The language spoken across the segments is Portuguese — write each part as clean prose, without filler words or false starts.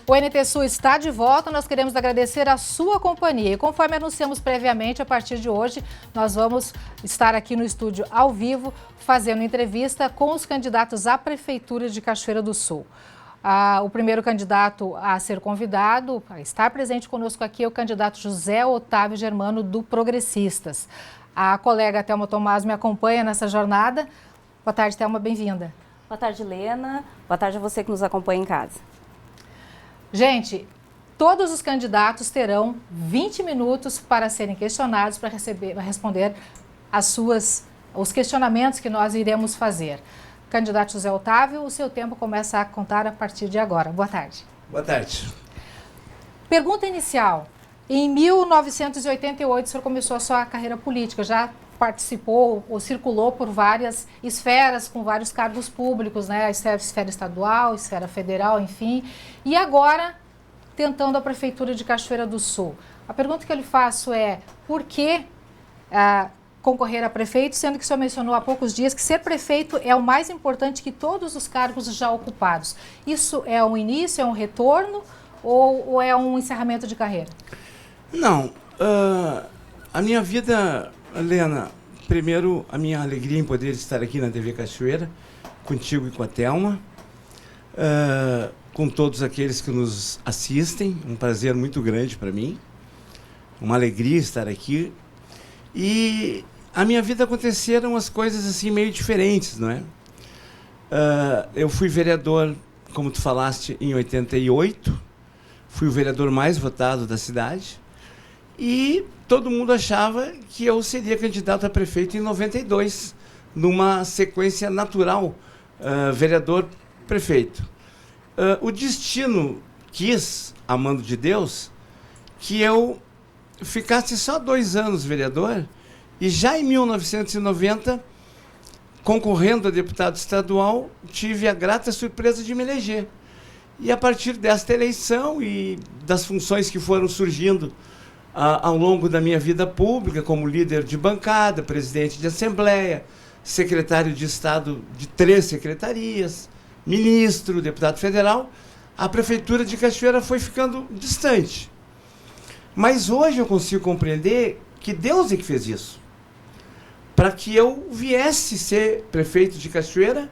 O NT Sul está de volta, nós queremos agradecer a sua companhia. E conforme anunciamos previamente, a partir de hoje, nós vamos estar aqui no estúdio ao vivo, fazendo entrevista com os candidatos à Prefeitura de Cachoeira do Sul. O primeiro candidato a ser convidado, a estar presente conosco aqui, é o candidato José Otávio Germano, do Progressistas. A colega Thelma Tomás me acompanha nessa jornada. Boa tarde, Thelma, bem-vinda. Boa tarde, Helena. Boa tarde a você que nos acompanha em casa. Gente, todos os candidatos terão 20 minutos para serem questionados, para responder os questionamentos que nós iremos fazer. Candidato José Otávio, o seu tempo começa a contar a partir de agora. Boa tarde. Boa tarde. Pergunta inicial. Em 1988, o senhor começou a sua carreira política, já participou ou circulou por várias esferas, com vários cargos públicos, né? A esfera estadual, esfera federal, enfim. E agora, tentando a Prefeitura de Cachoeira do Sul. A pergunta que eu lhe faço é, por que concorrer a prefeito, sendo que o senhor mencionou há poucos dias que ser prefeito é o mais importante que todos os cargos já ocupados. Isso é um início, é um retorno ou é um encerramento de carreira? Não. A minha vida, Helena, primeiro, a minha alegria em poder estar aqui na TV Cachoeira, contigo e com a Thelma, com todos aqueles que nos assistem, um prazer muito grande para mim, uma alegria estar aqui. E a minha vida aconteceram as coisas assim meio diferentes, não é? Eu fui vereador, como tu falaste, em 88, fui o vereador mais votado da cidade, e todo mundo achava que eu seria candidato a prefeito em 92, numa sequência natural, vereador-prefeito. O destino quis, a mando de Deus, que eu ficasse só 2 anos vereador, e já em 1990, concorrendo a deputado estadual, tive a grata surpresa de me eleger. E a partir desta eleição e das funções que foram surgindo ao longo da minha vida pública, como líder de bancada, presidente de assembleia, secretário de Estado de 3 secretarias, ministro, deputado federal, a Prefeitura de Cachoeira foi ficando distante. Mas hoje eu consigo compreender que Deus é que fez isso, para que eu viesse ser prefeito de Cachoeira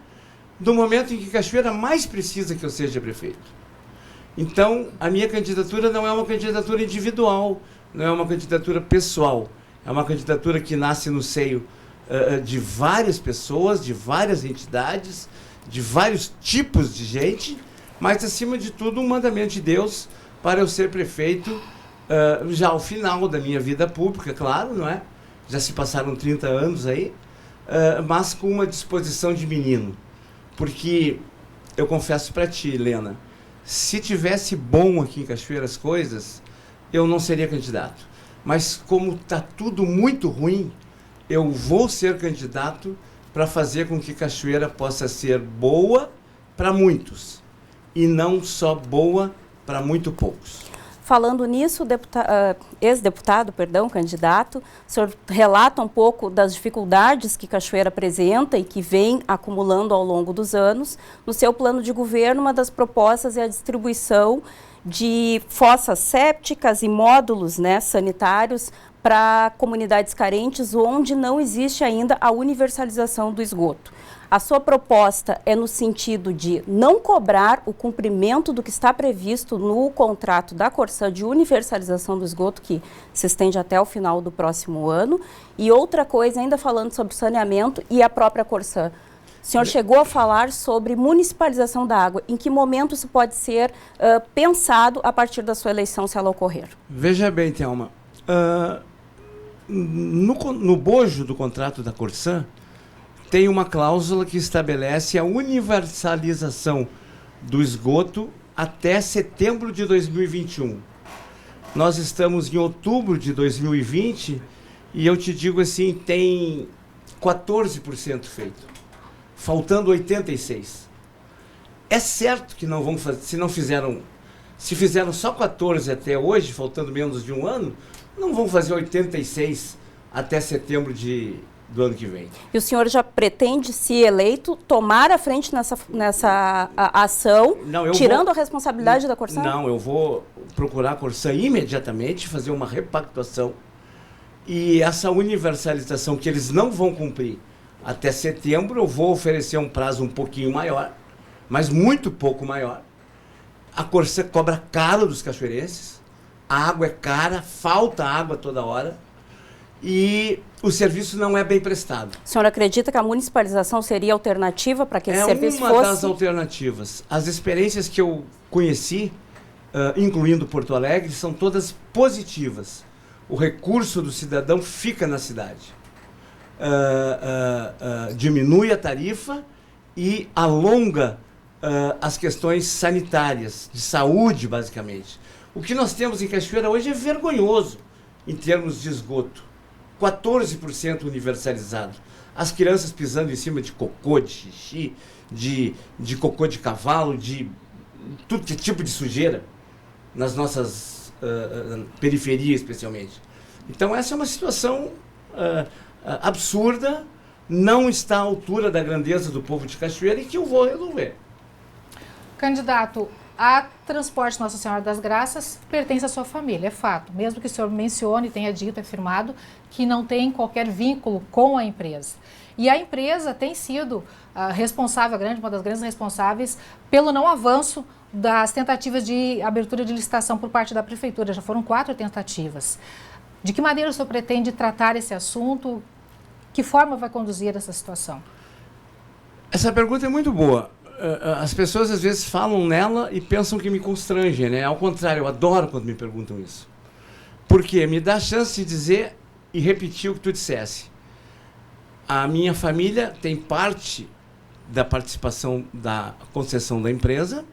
no momento em que Cachoeira mais precisa que eu seja prefeito. Então, a minha candidatura não é uma candidatura individual, não é uma candidatura pessoal, é uma candidatura que nasce no seio de várias pessoas, de várias entidades, de vários tipos de gente, mas, acima de tudo, um mandamento de Deus para eu ser prefeito já ao final da minha vida pública, claro, não é? Já se passaram 30 anos aí, mas com uma disposição de menino. Porque, eu confesso para ti, Helena, se tivesse bom aqui em Cachoeira as coisas, eu não seria candidato. Mas como está tudo muito ruim, eu vou ser candidato para fazer com que Cachoeira possa ser boa para muitos e não só boa para muito poucos. Falando nisso, ex-deputado, candidato, o senhor relata um pouco das dificuldades que Cachoeira apresenta e que vem acumulando ao longo dos anos. No seu plano de governo, uma das propostas é a distribuição de fossas sépticas e módulos, né, sanitários para comunidades carentes onde não existe ainda a universalização do esgoto. A sua proposta é no sentido de não cobrar o cumprimento do que está previsto no contrato da Corsã de universalização do esgoto, que se estende até o final do próximo ano. E outra coisa, ainda falando sobre saneamento e a própria Corsã. O senhor chegou a falar sobre municipalização da água. Em que momento isso pode ser pensado a partir da sua eleição, se ela ocorrer? Veja bem, Thelma. No bojo do contrato da Corsã, tem uma cláusula que estabelece a universalização do esgoto até setembro de 2021. Nós estamos em outubro de 2020 e eu te digo assim, tem 14% feito, faltando 86%. É certo que não vão fazer, se fizeram só 14 até hoje, faltando menos de um ano, não vão fazer 86 até setembro de do ano que vem. E o senhor já pretende, se eleito, tomar a frente nessa ação, tirando a responsabilidade da Corsã? Não, eu vou procurar a Corsã imediatamente, fazer uma repactuação, e essa universalização que eles não vão cumprir até setembro, eu vou oferecer um prazo um pouquinho maior, mas muito pouco maior. A Corsã cobra caro dos cachoeirenses, a água é cara, falta água toda hora, e o serviço não é bem prestado. O senhor acredita que a municipalização seria alternativa para que esse serviço fosse? É uma das alternativas. As experiências que eu conheci, incluindo Porto Alegre, são todas positivas. O recurso do cidadão fica na cidade. Diminui a tarifa e alonga as questões sanitárias, de saúde, basicamente. O que nós temos em Cachoeira hoje é vergonhoso em termos de esgoto. 14% universalizado. As crianças pisando em cima de cocô, de xixi, de cocô de cavalo, de tudo que tipo de sujeira, nas nossas periferias, especialmente. Então, essa é uma situação absurda, não está à altura da grandeza do povo de Cachoeira e que eu vou resolver. Candidato, a Transporte Nossa Senhora das Graças pertence à sua família, é fato. Mesmo que o senhor mencione, tenha dito, afirmado, que não tem qualquer vínculo com a empresa. E a empresa tem sido responsável, uma das grandes responsáveis, pelo não avanço das tentativas de abertura de licitação por parte da Prefeitura. Já foram 4 tentativas. De que maneira o senhor pretende tratar esse assunto? Que forma vai conduzir essa situação? Essa pergunta é muito boa. As pessoas às vezes falam nela e pensam que me constrangem, né? Ao contrário, eu adoro quando me perguntam isso. Porque me dá a chance de dizer e repetir o que tu dissesse. A minha família tem parte da participação da concessão da empresa,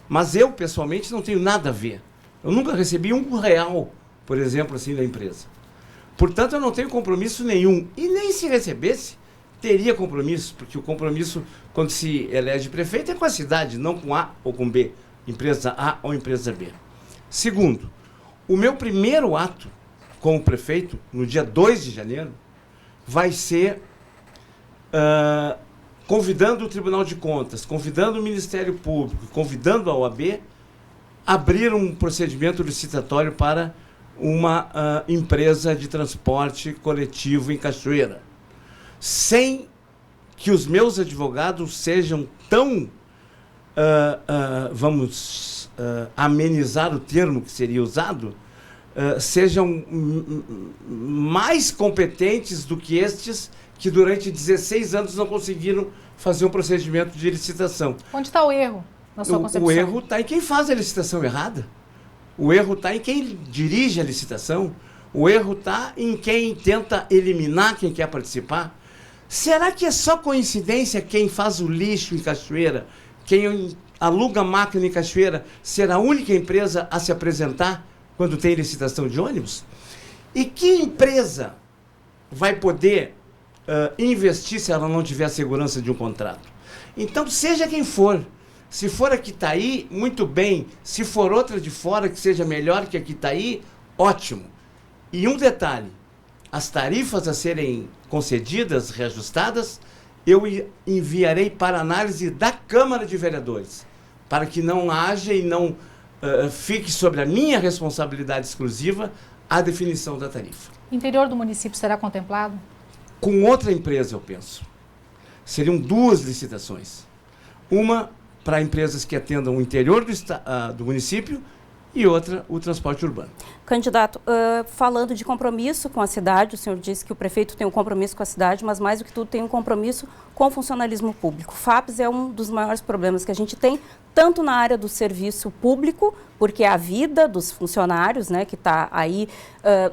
mas eu, pessoalmente, não tenho nada a ver. Eu nunca recebi R$1, por exemplo, assim, da empresa. Portanto, eu não tenho compromisso nenhum. E nem se recebesse, teria compromisso, porque o compromisso, quando se elege prefeito, é com a cidade, não com A ou com B, empresa A ou empresa B. Segundo, o meu primeiro ato como prefeito, no dia 2 de janeiro, vai ser convidando o Tribunal de Contas, convidando o Ministério Público, convidando a OAB, abrir um procedimento licitatório para uma empresa de transporte coletivo em Cachoeira, sem que os meus advogados sejam tão, amenizar o termo que seria usado, sejam mais competentes do que estes que durante 16 anos não conseguiram fazer um procedimento de licitação. Onde está o erro na sua concepção? O erro está em quem faz a licitação errada. O erro está em quem dirige a licitação. O erro está em quem tenta eliminar quem quer participar. Será que é só coincidência quem faz o lixo em Cachoeira, quem aluga máquina em Cachoeira, ser a única empresa a se apresentar quando tem licitação de ônibus? E que empresa vai poder investir se ela não tiver a segurança de um contrato? Então, seja quem for, se for a que está aí, muito bem. Se for outra de fora que seja melhor que a que está aí, ótimo. E um detalhe, as tarifas a serem concedidas, reajustadas, eu enviarei para análise da Câmara de Vereadores, para que não haja e não fique sobre a minha responsabilidade exclusiva a definição da tarifa. O interior do município será contemplado? Com outra empresa, eu penso. Seriam 2 licitações. Uma para empresas que atendam o interior do município e outra, o transporte urbano. Candidato, falando de compromisso com a cidade, o senhor disse que o prefeito tem um compromisso com a cidade, mas mais do que tudo tem um compromisso com o funcionalismo público. O FAPES é um dos maiores problemas que a gente tem, tanto na área do serviço público, porque é a vida dos funcionários, né, que está aí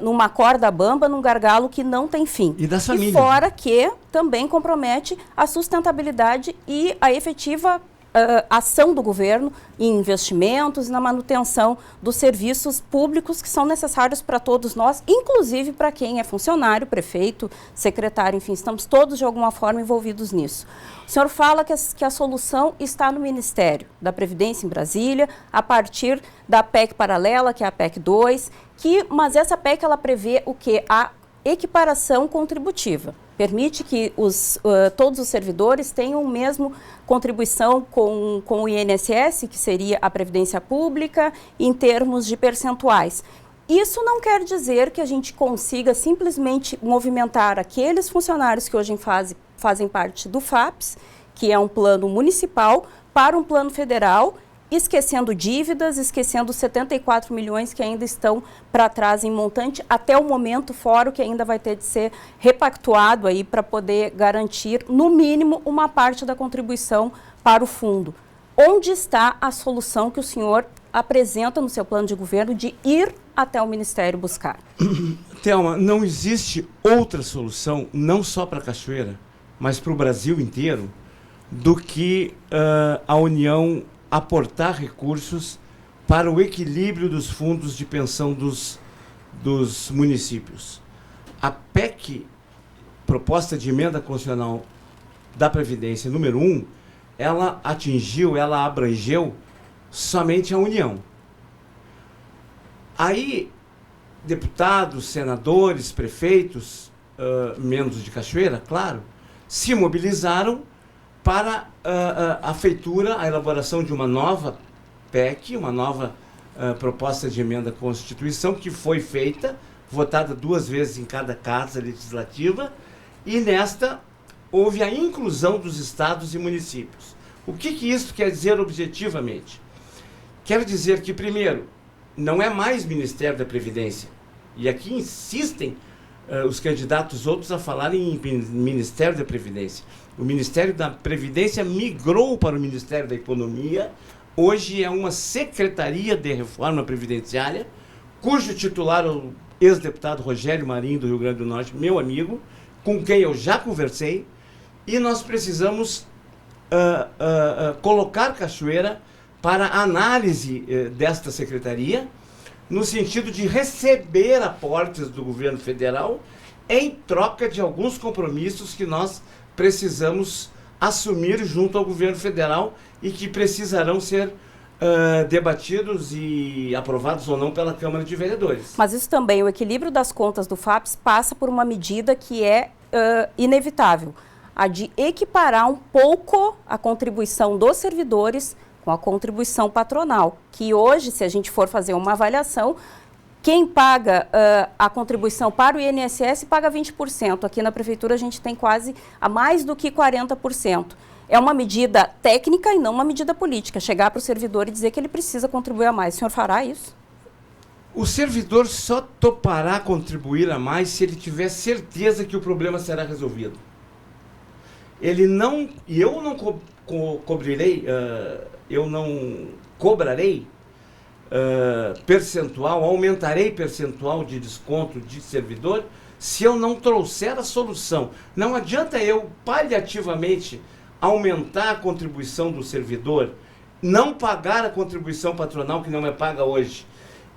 numa corda bamba, num gargalo que não tem fim. E das famílias. E fora que também compromete a sustentabilidade e a efetiva ação do governo em investimentos e na manutenção dos serviços públicos que são necessários para todos nós, inclusive para quem é funcionário, prefeito, secretário, enfim, estamos todos de alguma forma envolvidos nisso. O senhor fala que a solução está no Ministério da Previdência em Brasília, a partir da PEC paralela, que é a PEC 2, mas essa PEC ela prevê o quê? A equiparação contributiva. permite que todos os servidores tenham o mesmo contribuição com o INSS, que seria a Previdência Pública, em termos de percentuais. Isso não quer dizer que a gente consiga simplesmente movimentar aqueles funcionários que hoje fazem parte do FAPES, que é um plano municipal, para um plano federal, esquecendo dívidas, esquecendo 74 milhões que ainda estão para trás em montante, até o momento, fora o que ainda vai ter de ser repactuado aí para poder garantir, no mínimo, uma parte da contribuição para o fundo. Onde está a solução que o senhor apresenta no seu plano de governo de ir até o Ministério buscar? Thelma, não existe outra solução, não só para Cachoeira, mas para o Brasil inteiro, do que a União aportar recursos para o equilíbrio dos fundos de pensão dos municípios. A PEC, proposta de emenda constitucional da Previdência número 1, ela abrangeu somente a União. Aí, deputados, senadores, prefeitos, membros de Cachoeira, claro, se mobilizaram para a feitura, a elaboração de uma nova PEC, uma nova proposta de emenda à Constituição, que foi feita, votada 2 vezes em cada casa legislativa, e nesta houve a inclusão dos estados e municípios. O que isso quer dizer objetivamente? Quer dizer que, primeiro, não é mais Ministério da Previdência, e aqui insistem os candidatos outros a falarem em Ministério da Previdência. O Ministério da Previdência migrou para o Ministério da Economia. Hoje é uma Secretaria de Reforma Previdenciária, cujo titular é o ex-deputado Rogério Marinho, do Rio Grande do Norte, meu amigo, com quem eu já conversei, e nós precisamos colocar Cachoeira para análise desta secretaria, no sentido de receber aportes do governo federal em troca de alguns compromissos que nós precisamos assumir junto ao governo federal e que precisarão ser debatidos e aprovados ou não pela Câmara de Vereadores. Mas isso também, o equilíbrio das contas do FAPES passa por uma medida que é inevitável, a de equiparar um pouco a contribuição dos servidores com a contribuição patronal, que hoje, se a gente for fazer uma avaliação, quem paga a contribuição para o INSS paga 20%. Aqui na Prefeitura a gente tem quase a mais do que 40%. É uma medida técnica e não uma medida política. Chegar para o servidor e dizer que ele precisa contribuir a mais. O senhor fará isso? O servidor só topará contribuir a mais se ele tiver certeza que o problema será resolvido. Ele não... E eu não cobrarei percentual, aumentarei percentual de desconto de servidor se eu não trouxer a solução. Não adianta eu paliativamente aumentar a contribuição do servidor, não pagar a contribuição patronal que não é paga hoje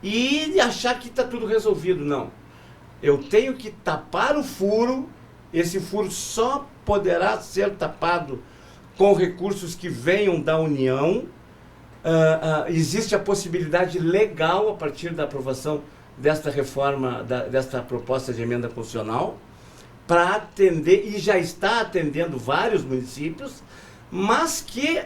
e achar que está tudo resolvido. Não. Eu tenho que tapar o furo. Esse furo só poderá ser tapado com recursos que venham da União. Existe a possibilidade legal, a partir da aprovação desta reforma, desta proposta de emenda constitucional, para atender, e já está atendendo vários municípios, mas que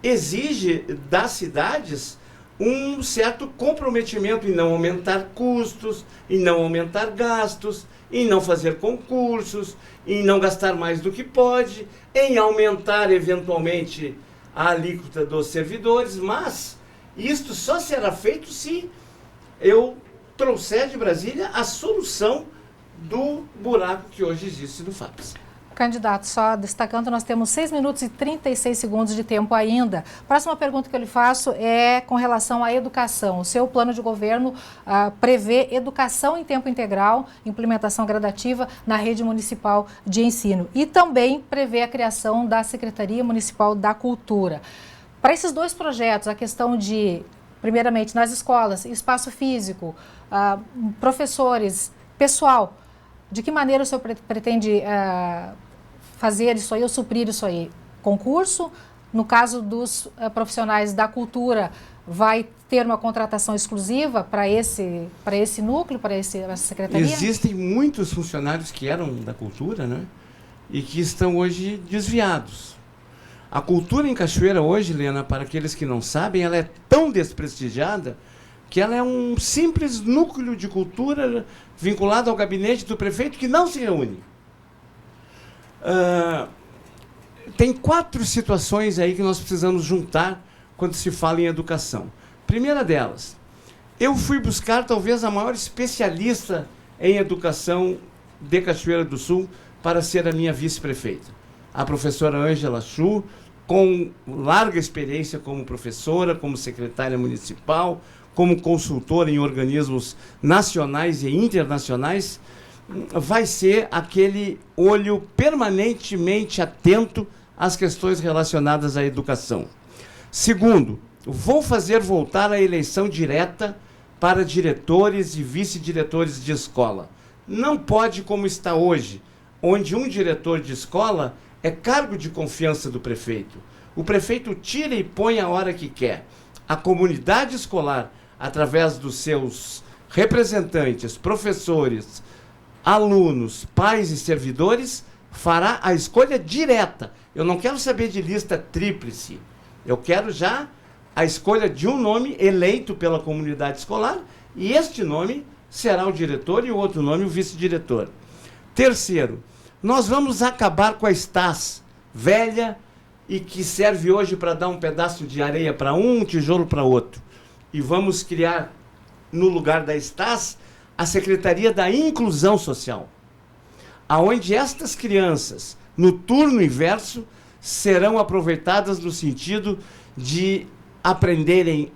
exige das cidades um certo comprometimento em não aumentar custos, em não aumentar gastos, em não fazer concursos, em não gastar mais do que pode, em aumentar eventualmente a alíquota dos servidores, mas isto só será feito se eu trouxer de Brasília a solução do buraco que hoje existe no FAPES. Candidato, só destacando, nós temos 6 minutos e 36 segundos de tempo ainda. Próxima pergunta que eu lhe faço é com relação à educação. O seu plano de governo prevê educação em tempo integral, implementação gradativa na rede municipal de ensino e também prevê a criação da Secretaria Municipal da Cultura. Para esses 2 projetos, a questão de, primeiramente, nas escolas, espaço físico, professores, pessoal, de que maneira o senhor pretende fazer isso aí ou suprir isso aí? Concurso? No caso dos profissionais da cultura, vai ter uma contratação exclusiva para esse núcleo, para essa secretaria? Existem muitos funcionários que eram da cultura, né? e que estão hoje desviados. A cultura em Cachoeira hoje, Lena, para aqueles que não sabem, ela é tão desprestigiada que ela é um simples núcleo de cultura vinculado ao gabinete do prefeito que não se reúne. Tem 4 situações aí que nós precisamos juntar quando se fala em educação. Primeira delas, eu fui buscar talvez a maior especialista em educação de Cachoeira do Sul para ser a minha vice-prefeita, a professora Ângela Chu, com larga experiência como professora, como secretária municipal, como consultora em organismos nacionais e internacionais, vai ser aquele olho permanentemente atento às questões relacionadas à educação. Segundo, vou fazer voltar a eleição direta para diretores e vice-diretores de escola. Não pode como está hoje, onde um diretor de escola é cargo de confiança do prefeito. O prefeito tira e põe a hora que quer. A comunidade escolar, através dos seus representantes, professores, alunos, pais e servidores, fará a escolha direta. Eu não quero saber de lista tríplice. Eu quero já a escolha de um nome eleito pela comunidade escolar, e este nome será o diretor e o outro nome o vice-diretor. Terceiro, nós vamos acabar com a Stas, velha e que serve hoje para dar um pedaço de areia para um tijolo para outro. E vamos criar, no lugar da Stas, a Secretaria da Inclusão Social, aonde estas crianças, no turno inverso, serão aproveitadas no sentido de aprenderem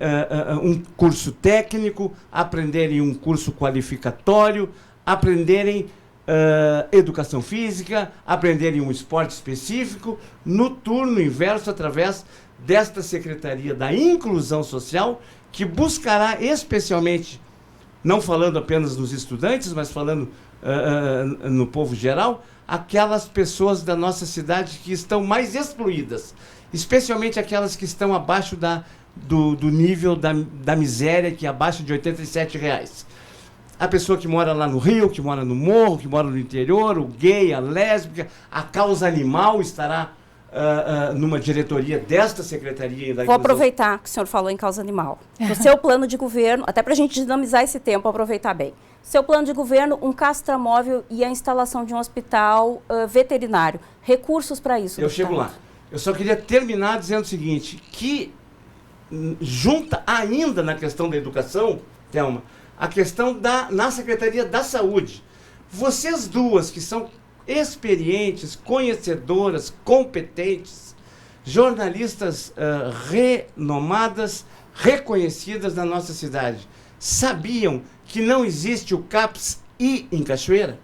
um curso técnico, aprenderem um curso qualificatório, aprenderem educação física, aprenderem um esporte específico, no turno inverso, através desta Secretaria da Inclusão Social, que buscará especialmente, não falando apenas nos estudantes, mas falando no povo geral, aquelas pessoas da nossa cidade que estão mais excluídas, especialmente aquelas que estão abaixo do nível da miséria, que é abaixo de R$ 87. A pessoa que mora lá no Rio, que mora no morro, que mora no interior, o gay, a lésbica, a causa animal estará numa diretoria desta Secretaria da Inclusão. Vou aproveitar que o senhor falou em causa animal. No seu plano de governo, até para a gente dinamizar esse tempo, aproveitar bem. Seu plano de governo, um castramóvel e a instalação de um hospital veterinário. Recursos para isso? Eu chego lá. Eu só queria terminar dizendo o seguinte, que junta ainda na questão da educação, Thelma, a questão na Secretaria da Saúde. Vocês duas, que são experientes, conhecedoras, competentes, jornalistas renomadas, reconhecidas na nossa cidade, sabiam que não existe o CAPS-I em Cachoeira?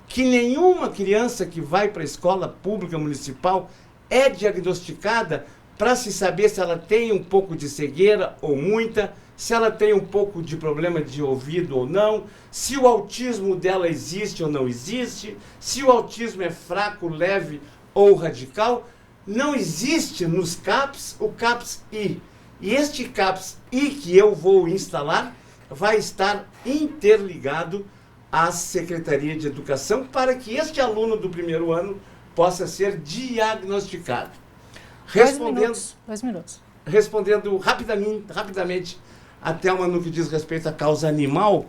Que nenhuma criança que vai para a escola pública municipal é diagnosticada para se saber se ela tem um pouco de cegueira ou muita, se ela tem um pouco de problema de ouvido ou não, se o autismo dela existe ou não existe, se o autismo é fraco, leve ou radical. Não existe nos CAPS o CAPS-I. E este CAPS-I que eu vou instalar vai estar interligado à Secretaria de Educação para que este aluno do primeiro ano possa ser diagnosticado. Dois minutos. Respondendo rapidamente a Thelma no que diz respeito à causa animal,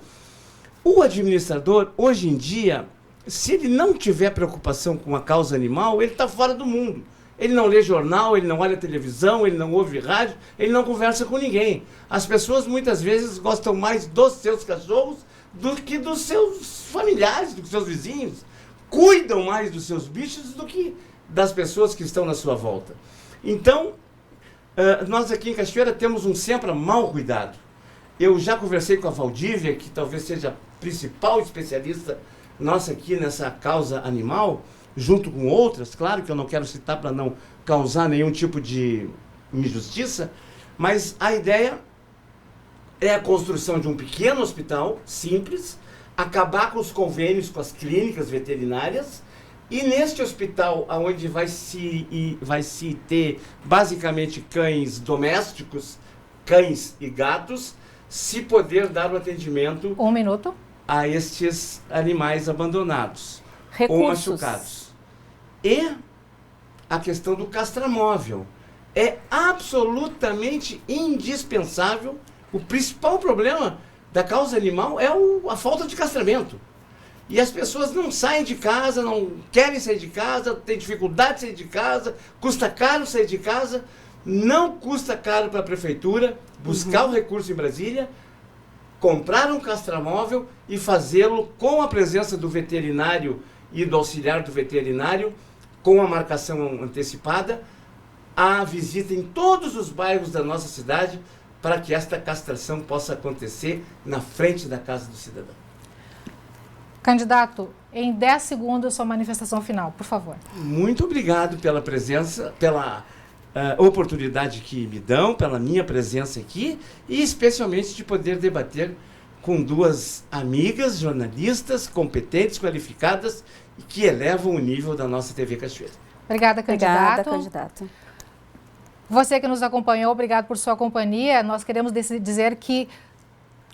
o administrador, hoje em dia, se ele não tiver preocupação com a causa animal, ele está fora do mundo. Ele não lê jornal, ele não olha televisão, ele não ouve rádio, ele não conversa com ninguém. As pessoas muitas vezes gostam mais dos seus cachorros do que dos seus familiares, do que dos seus vizinhos. Cuidam mais dos seus bichos do que das pessoas que estão na sua volta. Então, nós aqui em Cachoeira temos um SEMPRA mal cuidado. Eu já conversei com a Valdívia, que talvez seja a principal especialista nossa aqui nessa causa animal, junto com outras, claro que eu não quero citar para não causar nenhum tipo de injustiça, mas a ideia é a construção de um pequeno hospital simples, acabar com os convênios com as clínicas veterinárias, e neste hospital, onde vai se ter basicamente cães domésticos, cães e gatos, se poder dar o atendimento 1 minuto a estes animais abandonados ou machucados. e a questão do castramóvel. É absolutamente indispensável. O principal problema da causa animal é a falta de castramento. E as pessoas não saem de casa, não querem sair de casa, têm dificuldade de sair de casa, custa caro sair de casa, não custa caro para a prefeitura buscar o recurso em Brasília, comprar um castramóvel e fazê-lo com a presença do veterinário e do auxiliar do veterinário, com a marcação antecipada, a visita em todos os bairros da nossa cidade para que esta castração possa acontecer na frente da casa do cidadão. Candidato, em 10 segundos, sua manifestação final, por favor. Muito obrigado pela presença, pela oportunidade que me dão, pela minha presença aqui e especialmente de poder debater com duas amigas, jornalistas, competentes, qualificadas e que elevam o nível da nossa TV Cachoeira. Obrigada, candidato. Obrigada, candidato. Você que nos acompanhou, obrigado por sua companhia. Nós queremos dizer que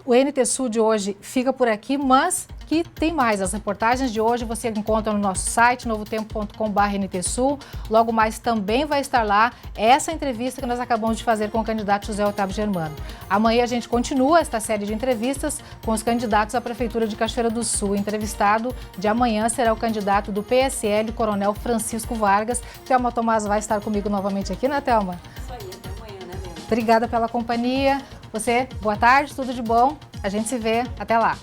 o NT Sul de hoje fica por aqui, mas que tem mais. As reportagens de hoje você encontra no nosso site, novotempo.com/NTSul. Logo mais também vai estar lá essa entrevista que nós acabamos de fazer com o candidato José Otávio Germano. Amanhã a gente continua esta série de entrevistas com os candidatos à Prefeitura de Cachoeira do Sul. O entrevistado de amanhã será o candidato do PSL, Coronel Francisco Vargas. Thelma Tomás vai estar comigo novamente aqui, né, Thelma? Isso aí, até amanhã, né, Lena? Obrigada pela companhia. Você, boa tarde, tudo de bom. A gente se vê. Até lá.